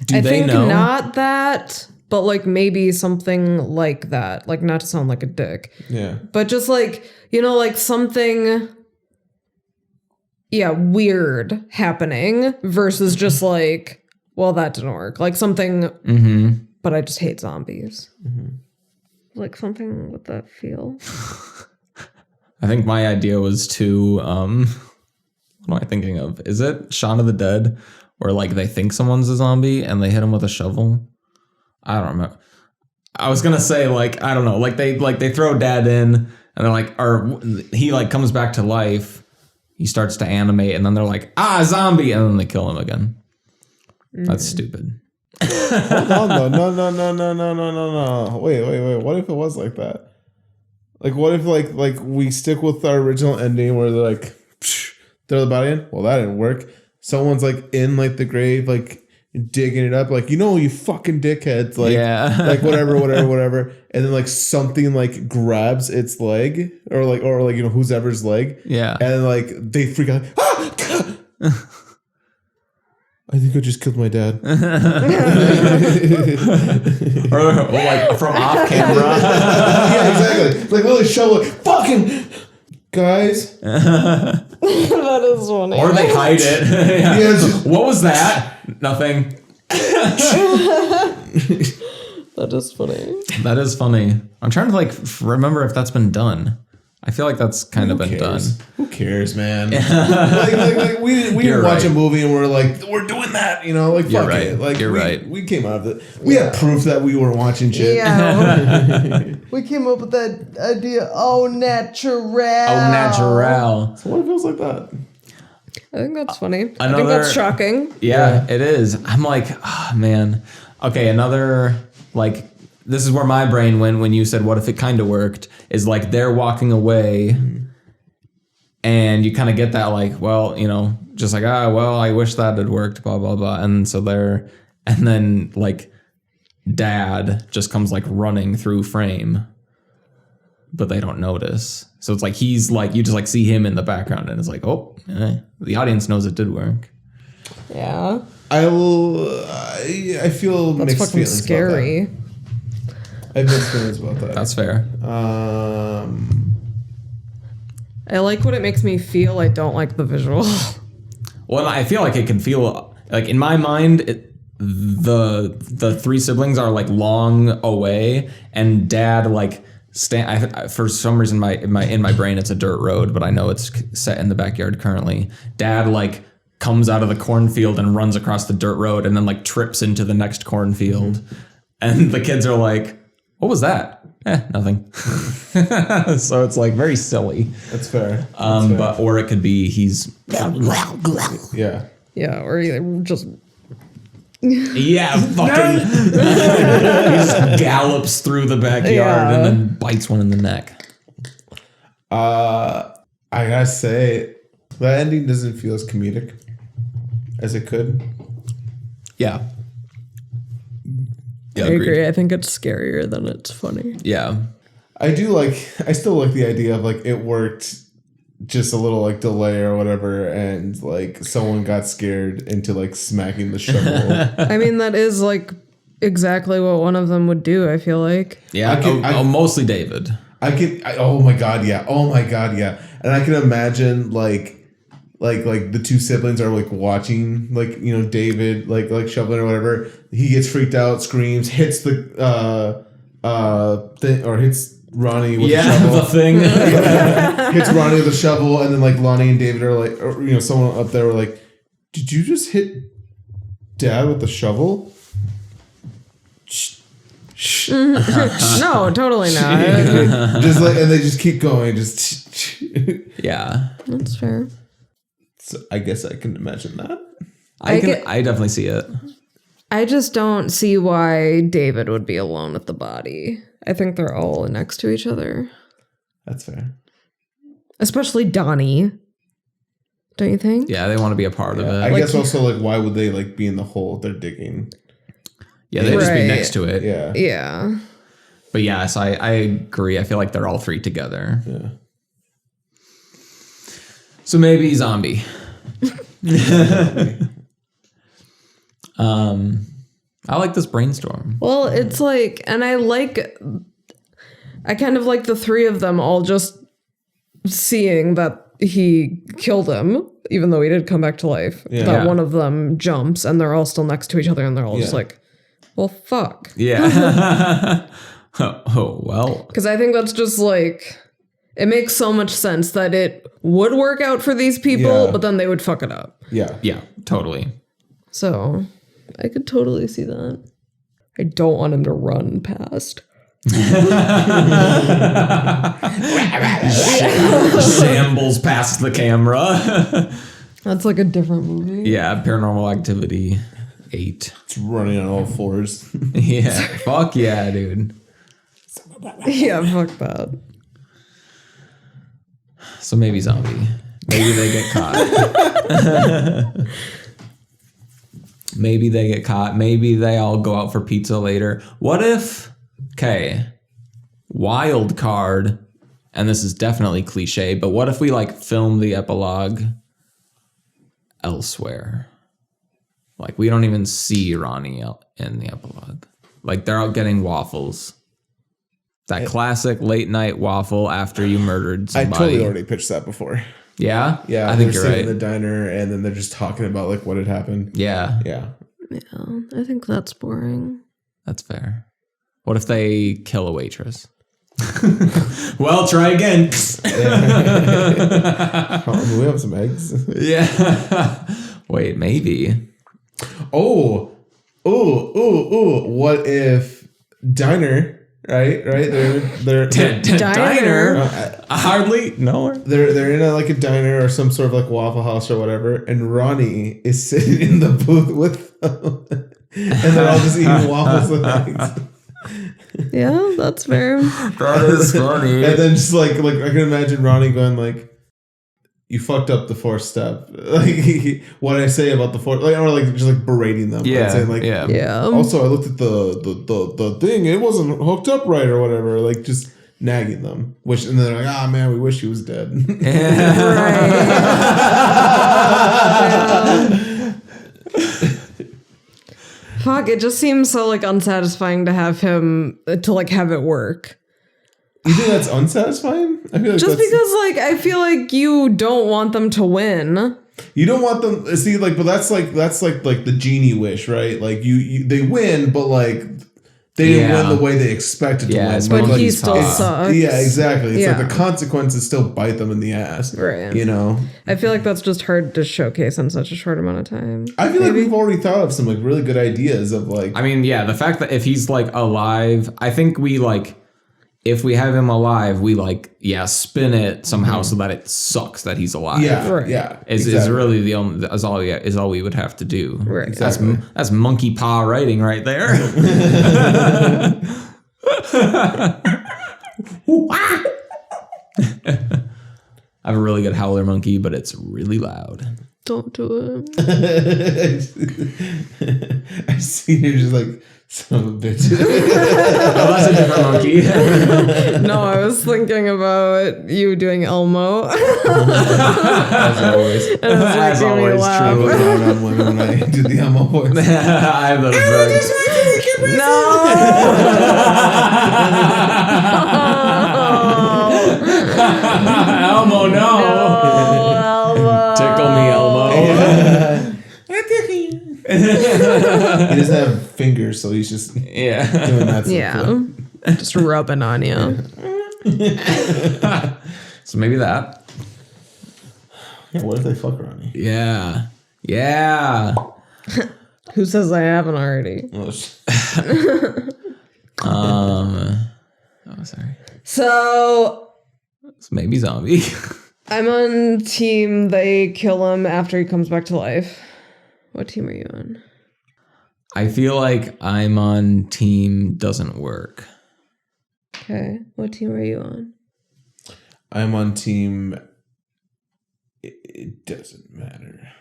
A: Do
C: I
A: they
C: think
A: know?
C: not that, but like maybe something like that. Like not to sound like a dick,
D: Yeah.
C: but just like, you know, like something, weird happening versus just like, well, that didn't work. Like something, but I just hate zombies. Like something with that feel.
A: I think my idea was to, what am I thinking of? Is it Shaun of the Dead? Where like they think someone's a zombie and they hit him with a shovel? I don't remember. I was gonna say like, I don't know, like they throw Dad in and they're like, or he like comes back to life. He starts to animate and then they're like, zombie, and then they kill him again. That's stupid.
D: Hold on though. No. Wait. What if it was like that? Like what if like we stick with our original ending where they're like throw the body in? Well, that didn't work. Someone's like in like the grave, like digging it up, like, you know, you fucking dickheads, like, like whatever. And then like something like grabs its leg or like, you know, who's ever's leg.
A: Yeah.
D: And like they freak out. I think I just killed my dad.
A: or like from off camera.
D: Yeah, exactly. Like literally shovel it. Fucking guys.
C: That is funny.
A: Or they hide it. Yeah.
D: Yeah, just,
A: what was that? Nothing.
C: That is funny.
A: That is funny. I'm trying to like remember if that's been done. I feel like that's kind of been done.
D: Who cares, man? like we didn't watch a movie and we're like, we're doing that, you know? Like, fuck it. Like,
A: You're right.
D: We came out of it. We had proof that we were watching shit.
C: Yeah. We came up with that idea. Oh, natural.
D: So what if it was like that?
C: I think that's funny. I think
A: Another-
C: that's shocking.
A: Yeah, it is. I'm like, man. Okay, another like. This is where my brain went when you said, what if it kind of worked, is like they're walking away and you kind of get that like, well, you know, just like, well, I wish that had worked, blah, blah, blah. And so and then like Dad just comes like running through frame, but they don't notice. So it's like, he's like, you just like see him in the background and it's like, oh, the audience knows it did work.
C: Yeah.
D: I feel
C: That's
D: mixed
C: fucking
D: feelings
C: scary.
D: about that. I have mixed feelings about that.
A: That's fair.
C: I like what it makes me feel. I don't like the visual.
A: Well, I feel like it can feel like in my mind, the three siblings are like long away, and Dad like for some reason in my brain it's a dirt road, but I know it's set in the backyard currently. Dad like comes out of the cornfield and runs across the dirt road, and then like trips into the next cornfield, and the kids are like, "What was that?" Nothing. So it's like very silly.
D: That's fair.
A: But or it could be he's
D: yeah.
C: Yeah, or either just
A: fucking he just gallops through the backyard and then bites one in the neck.
D: I gotta say that ending doesn't feel as comedic as it could.
A: Yeah.
C: I agree. I think it's scarier than it's funny.
A: Yeah.
D: I still like the idea of like it worked just a little like delay or whatever, and like someone got scared into like smacking the shovel.
C: I mean, that is like exactly what one of them would do, I feel like.
A: Yeah. Mostly David.
D: Oh my god, yeah. And I can imagine like the two siblings are like watching, like, you know, David like shoveling or whatever. He gets freaked out, screams, hits the thing, or hits Ronnie with the shovel.
A: The thing.
D: Hits Ronnie with a shovel, and then like Lonnie and David are like, or, you know, someone up there were like, "Did you just hit Dad with the shovel?"
C: No, totally not.
D: Just like, and they just keep going, just.
A: Yeah.
C: That's fair.
D: So I guess I can imagine that.
A: I definitely see it.
C: I just don't see why David would be alone with the body. I think they're all next to each other.
D: That's fair.
C: Especially Donnie. Don't you think?
A: Yeah, they want to be a part of it.
D: I guess also like why would they like be in the hole they're digging?
A: Yeah, they'd just be
C: Right.
A: next to it.
D: Yeah.
C: Yeah.
A: But yes, I agree. I feel like they're all three together.
D: Yeah.
A: So maybe zombie. I like this brainstorm.
C: Well, it's like, and I kind of like the three of them all just seeing that he killed him, even though he did come back to life.
D: Yeah.
C: That
A: Yeah.
C: one of them jumps and they're all still next to each other and they're all just
D: Yeah.
C: like, well, fuck.
A: Yeah. Oh, well.
C: Because I think that's just like, it makes so much sense that it would work out for these people,
D: Yeah.
C: but then they would fuck it up.
D: Yeah.
A: Yeah, totally.
C: So I could totally see that. I don't want him to run past.
A: Shambles past the camera.
C: That's like a different movie.
A: Yeah, Paranormal Activity 8.
D: It's running on all fours.
A: Yeah, fuck yeah, dude.
C: Yeah, fuck that.
A: So maybe zombie. Maybe they get caught. Maybe they get caught. Maybe they all go out for pizza later. What if, okay, wild card, and this is definitely cliche, but what if we like film the epilogue elsewhere? Like we don't even see Ronnie in the epilogue. Like they're out getting waffles. That classic late night waffle after you murdered
D: I
A: somebody.
D: totally already pitched that before.
A: Yeah?
D: Yeah,
A: I think
D: they're
A: you're
D: sitting
A: right.
D: in the diner and then they're just talking about like what had happened.
A: Yeah,
D: Yeah.
C: Yeah, I think that's boring.
A: that's fair. What if they kill a waitress? Well, try again.
D: We have some eggs.
A: Yeah. Wait, maybe.
D: Oh. What if diner, right? They're
A: Diner. I hardly know her.
D: they're in like a diner or some sort of like Waffle House or whatever, and Ronnie is sitting in the booth with them, and they're all just eating waffles and eggs.
C: Yeah, that's fair.
A: That is funny.
D: And then just like I can imagine Ronnie going like, "You fucked up the fourth step." Like what I say about the fourth, like or like just like berating them.
A: Yeah,
D: and saying like,
A: yeah.
C: Yeah.
D: Also, I looked at the thing; it wasn't hooked up right or whatever. Like just nagging them. And they're like, "Ah, man, we wish he was dead."
C: Fuck, it just seems so like unsatisfying to have him to like have it work.
D: You think that's unsatisfying? I feel like
C: Just
D: that's,
C: because like I feel like you don't want them to win.
D: you don't want them see like, but that's like the genie wish, right? Like you they win, but like they didn't
A: Yeah.
D: win the way they expected to
A: Yeah,
D: win.
A: it's
C: But
A: Monkeys
C: he still
A: talk.
C: sucks.
D: Yeah, exactly. It's
C: Yeah.
D: like the consequences still bite them in the ass.
C: Right.
D: You know?
C: I feel like that's just hard to showcase in such a short amount of time.
D: I feel like we've already thought of some like really good ideas of like
A: I mean, yeah, the fact that if he's like alive, I think we like, if we have him alive, we like, yeah, spin it somehow so that it sucks that he's alive.
D: yeah,
C: Right.
D: yeah.
A: Is
D: exactly.
A: really the only is all we would have to do.
C: Right.
A: That's monkey paw writing right there. I have a really good howler monkey, but it's really loud.
C: Don't do it.
D: I see you just like son of a bitch.
A: Oh, that's a different monkey.
C: No, I was thinking about you doing Elmo.
D: As always.
C: And it was
A: As
C: making me
A: always,
C: laugh.
D: I look down on women when I do the Elmo voice.
A: I have that effect. Elmo, no. Tickle me, Elmo.
D: He doesn't have fingers, so he's just
A: Yeah.
D: doing that.
C: Yeah. Just rubbing on you.
A: So maybe that.
D: Yeah, what if they fuck Ronnie?
A: Yeah. Yeah.
C: Who says I haven't already?
D: Oh,
A: Oh, sorry.
C: So
A: So maybe zombie.
C: I'm on team they kill him after he comes back to life. What team are you on?
A: I feel like I'm on team doesn't work.
C: Okay. What team are you on?
D: I'm on team. It doesn't matter.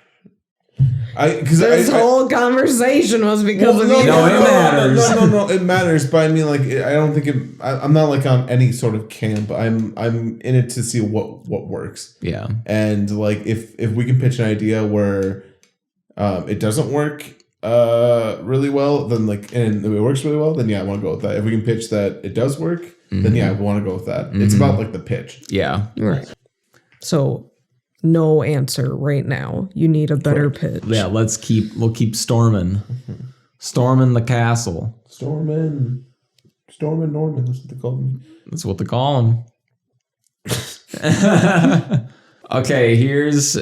C: This whole conversation was because of you.
A: it matters.
D: No, it matters. But I mean, like, I don't think it. I'm not like on any sort of camp. I'm in it to see what works.
A: Yeah.
D: And like, if we can pitch an idea where it doesn't work really well, then like, and it works really well, then yeah, I want to go with that. If we can pitch that it does work, then yeah, I want to go with that. It's about like the pitch.
A: Yeah.
C: Right. So, no answer right now. You need a better pitch.
A: Yeah, we'll keep storming. Storming the castle.
D: Stormin Norman, that's what they call me.
A: That's what they call him. Okay, here's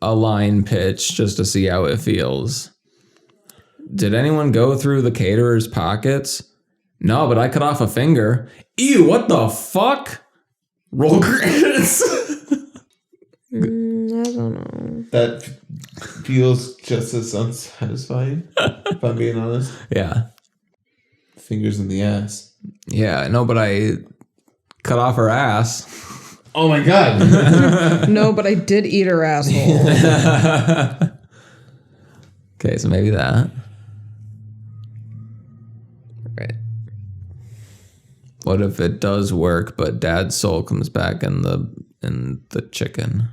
A: a line pitch just to see how it feels. Did anyone go through the caterer's pockets? No, but I cut off a finger. Ew, what the fuck? Roll credits.
C: I don't know.
D: That feels just as unsatisfying, if I'm being honest.
A: Yeah.
D: Fingers in the ass.
A: Yeah, no, but I cut off her ass.
D: Oh my god.
C: No, but I did eat her asshole.
A: Okay, so maybe that.
C: Right.
A: What if it does work, but Dad's soul comes back in the chicken?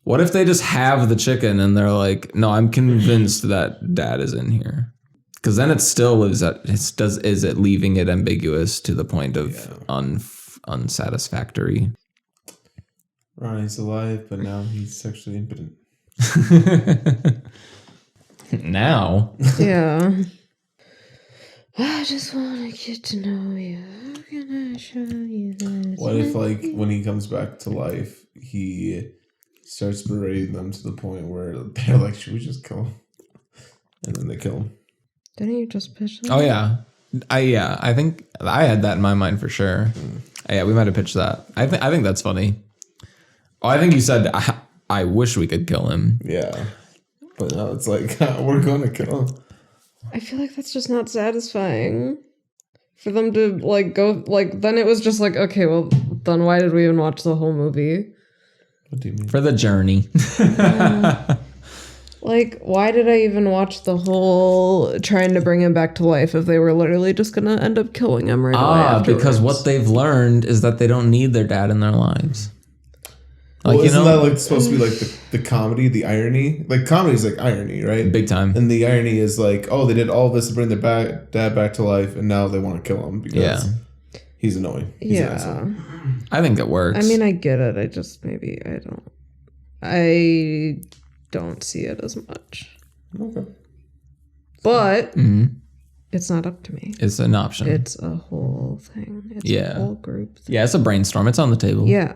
A: What if they just have the chicken and they're like, no, I'm convinced that Dad is in here? Because then it still is is it leaving it ambiguous to the point of unsatisfactory?
D: Ronnie's alive, but now he's sexually impotent.
A: Now?
C: Yeah. I just want to get to know you. How can I show you that?
D: What if, like, when he comes back to life, he starts berating them to the point where they're like, should we just kill him? And then they kill him.
C: Didn't you just pitch that?
A: Oh, yeah. I think I had that in my mind for sure. Yeah, we might have pitched that. I think that's funny. Oh, I think you said, I wish we could kill him.
D: Yeah. But now it's like, we're going to kill him.
C: I feel like that's just not satisfying. For them to, like, go, like, then it was just like, okay, well, then why did we even watch the whole movie?
D: What do you mean?
A: For the journey.
C: Like, why did I even watch the whole trying to bring him back to life if they were literally just gonna end up killing him right away afterwards?
A: Because what they've learned is that they don't need their dad in their lives. Like,
D: Well, isn't that like supposed to be like the comedy, the irony? Like, comedy's like irony, right?
A: Big time.
D: And the irony is like, oh, they did all this to bring their dad back to life, and now they want to kill him because he's annoying. He's an asshole.
A: I think it works.
C: I mean, I get it. I just maybe I don't see it as much.
D: Okay.
C: But it's not up to me.
A: It's an option.
C: It's a whole thing. It's a whole group thing.
A: Yeah, it's a brainstorm. It's on the table.
C: Yeah.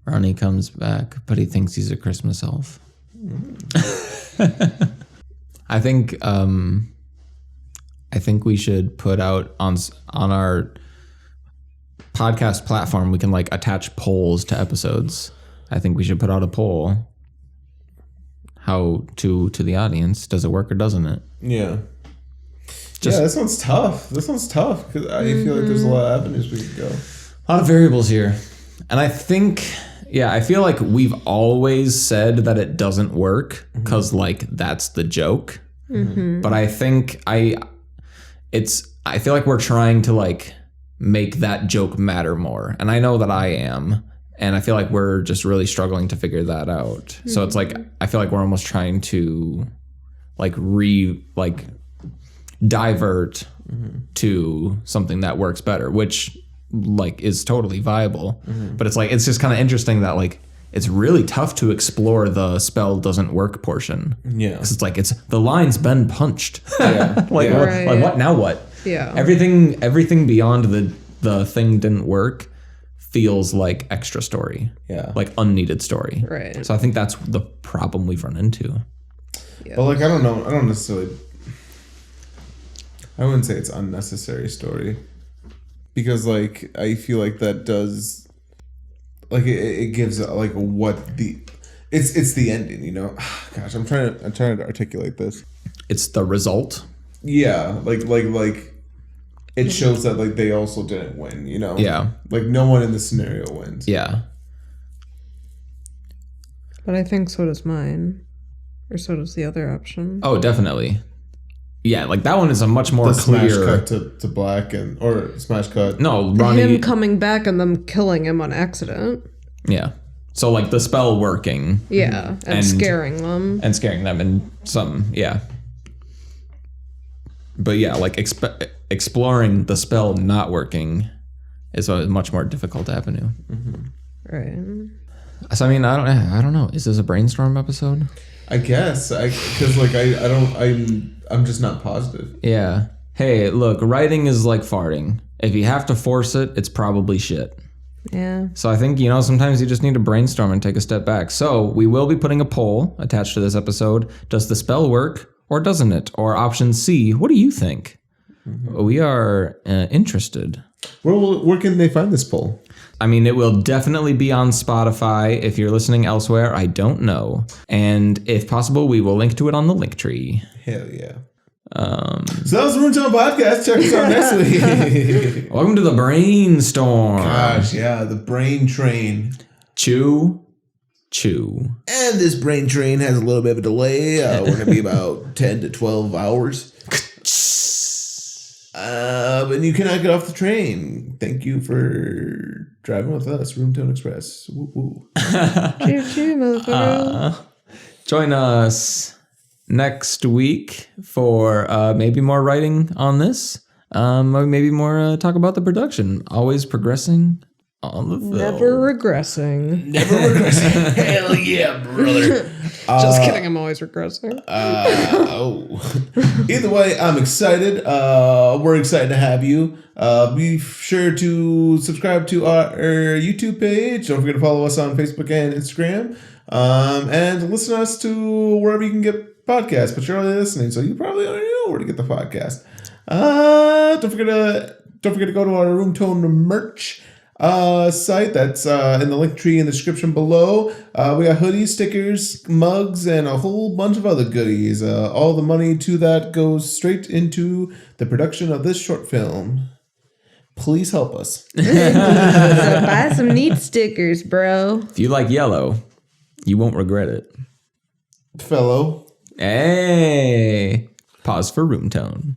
A: Ronnie comes back, but he thinks he's a Christmas elf. I think we should put out on our podcast platform, we can like attach polls to episodes. I think we should put out a poll. How to the audience. Does it work or doesn't it?
D: Yeah. That sounds tough. Because I feel like there's a lot of avenues we could go.
A: A lot of variables here. And I think, I feel like we've always said that it doesn't work because like that's the joke. But I think I feel like we're trying to like make that joke matter more. And I know that I am. And I feel like we're just really struggling to figure that out. So it's like, I feel like we're almost trying to like divert to something that works better, which like is totally viable. But it's like, it's just kind of interesting that like, it's really tough to explore the spell doesn't work portion. Yeah. Cause it's like, the line's been punched. Yeah. Like what, now what?
C: Yeah.
A: Everything beyond the thing didn't work feels like extra story. Yeah. Like unneeded story.
C: Right.
A: So I think that's the problem we've run into.
D: Yeah. But like, I don't necessarily, I wouldn't say it's unnecessary story. Because like, I feel like that does, like it gives like what it's the ending, you know? Gosh, I'm trying to articulate this.
A: It's the result.
D: Yeah. Like it shows that like they also didn't win, you know?
A: Yeah.
D: Like no one in the scenario wins.
A: Yeah.
C: But I think so does mine. Or so does the other option.
A: Oh, definitely. Yeah, like that one is a much more
D: The smash
A: clear.
D: cut to black or smash cut.
A: No, Ronnie.
C: Him coming back and them killing him on accident.
A: Yeah. So like the spell working
C: Yeah, and scaring them.
A: and scaring them and some, yeah. But yeah, like exploring the spell not working is a much more difficult avenue.
C: Right.
A: So I mean, I don't know. Is this a brainstorm episode?
D: I guess because like I'm just not positive.
A: Yeah. Hey, look, writing is like farting. If you have to force it, it's probably shit.
C: Yeah.
A: So I think, sometimes you just need to brainstorm and take a step back. So we will be putting a poll attached to this episode. Does the spell work or doesn't it? Or option C, what do you think? We are interested.
D: Where can they find this poll?
A: I mean, it will definitely be on Spotify. If you're listening elsewhere, I don't know. And if possible, we will link to it on the link tree.
D: Hell yeah. So that was the Roomtone Podcast. Check us out next week.
A: Welcome to the brainstorm.
D: Gosh, yeah, the brain train.
A: Chew.
D: And this brain train has a little bit of a delay. We're going to be about 10 to 12 hours. But you cannot get off the train. Thank you for driving with us, Roomtone Express. Woo woo.
C: Choo-choo, motherfucker.
A: Join us next week for maybe more writing on this. Or maybe more talk about the production. Always progressing on the film.
C: Never regressing.
D: Never regressing. Hell yeah, brother.
C: Just kidding, I'm always regressing.
D: Either way, I'm excited. We're excited to have you. Be sure to subscribe to our YouTube page. Don't forget to follow us on Facebook and Instagram. And listen to us to wherever you can get podcasts. But you're already listening, so you probably already know where to get the podcast. Don't forget to go to our Roomtone merch site that's in the link tree in the description below. We got hoodies, stickers, mugs, and a whole bunch of other goodies. All the money to that goes straight into the production of this short film. Please help us.
C: So buy some neat stickers, bro.
A: If you like yellow, you won't regret it.
D: Fellow.
A: Hey! Pause for room tone.